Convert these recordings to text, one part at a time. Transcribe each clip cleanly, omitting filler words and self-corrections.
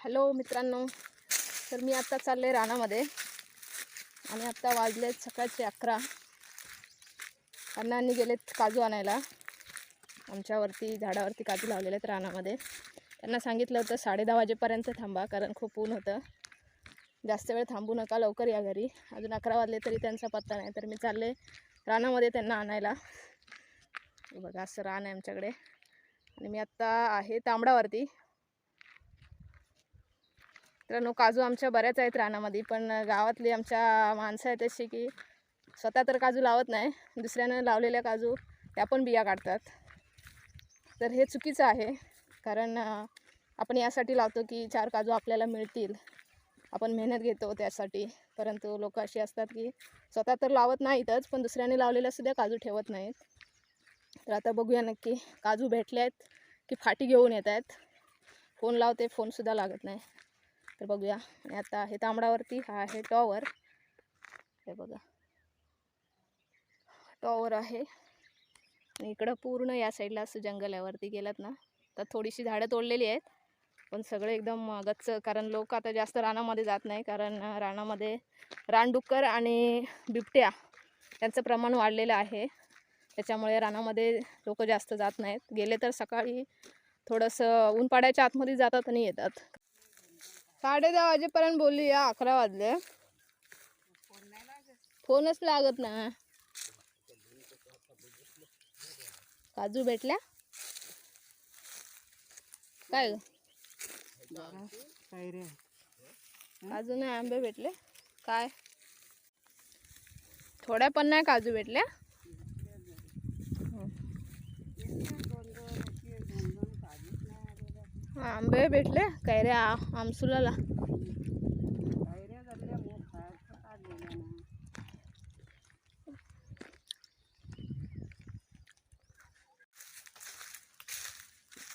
Hello मित्रांनो, तर मी आता चालले रानामध्ये आणि आता वाजलेत सकाळचे 11. अण्णांनी गेलेत काजू आणायला. आमच्यावरती झाडावरती काजू लावलेले आहेत रानामध्ये. त्यांना सांगितलं होतं 10:30 वाजेपर्यंत थांबा, कारण खूप ऊन होतं. जास्त वेळ थांबू नका, लवकर या घरी. अजून 11 वाजले तरी त्यांचा पत्ता नाही. तर मी चालले रानामध्ये त्यांना आणायला. बघा असं रान आहे आमच्याकडे आणि मी आत्ता आहे तांबडावरती. तर काजू आमच्या बऱ्याच आहेत रानामध्ये, पण गावातली आमच्या माणसं आहेत अशी की स्वतः तर काजू लावत नाही, दुसऱ्यानं लावलेल्या काजू त्या पण बिया काढतात. तर हे चुकीचं आहे, कारण आपण यासाठी लावतो की 4 काजू आपल्याला मिळतील, आपण मेहनत घेतो त्यासाठी. परंतु लोक अशी असतात की स्वतः तर लावत नाहीतच, पण दुसऱ्याने लावलेल्या सुद्धा काजू ठेवत नाहीत. तर आता बघूया नक्की काजू भेटले आहेत की फाटी घेऊन येत आहेत. फोन लावते, फोनसुद्धा लागत नाही. तर बघूया. आणि आता आहे तांबडावरती, हा आहे टॉवर. हे बघा टॉवर आहे आणि इकडं पूर्ण या साईडला असं जंगल आहे. वरती गेलात ना तर थोडीशी झाडं तोडलेली आहेत, पण सगळे एकदम गच्च. कारण लोक आता जास्त रानामध्ये जात नाही, कारण रानामध्ये रानडुक्कर आणि बिबट्या त्यांचं प्रमाण वाढलेलं आहे. त्याच्यामुळे रानामध्ये लोक जास्त जात नाहीत. गेले तर सकाळी थोडंसं ऊन पाडायच्या आतमध्ये जातात आणि येतात. 10:30 वाजेपर्यंत बोलली, या 11 वाजले. फोनच लागत ना. काजू भेटल्या काय? काजू नाही, आंबे भेटले काय? थोड्या पण नाही काजू भेटल्या. आंबे भेटले, कैऱ्या आमसुलाला.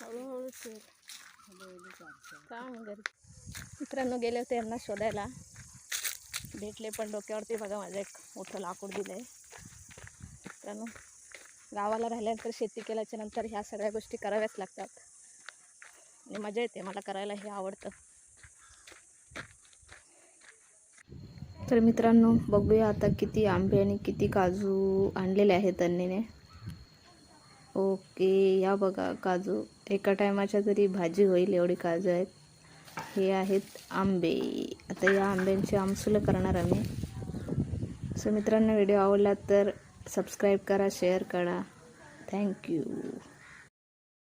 हळूहळू मित्रांनो गेले होते यांना शोधायला, भेटले. पण डोक्यावरती बघा माझं एक मोठं लाकूड दिलंय. मित्रांनो गावाला राहिल्यानंतर शेती केल्याच्या नंतर ह्या सगळ्या गोष्टी कराव्याच लागतात आणि मजा येते. मला करायला हे आवडतं. तर मित्रांनो बघूया आता किती आंबे आणि किती काजू आणलेले आहेत अन्नीने. ओके, या बघा काजू, एका टायमाच्या तरी भाजी होईल एवढी काजू आहेत. हे आहेत आंबे. आता या आंब्यांची आमसुलं करणार आम्ही. सो मित्रांनो व्हिडिओ आवडला तर सबस्क्राईब करा, शेअर करा. थँक्यू.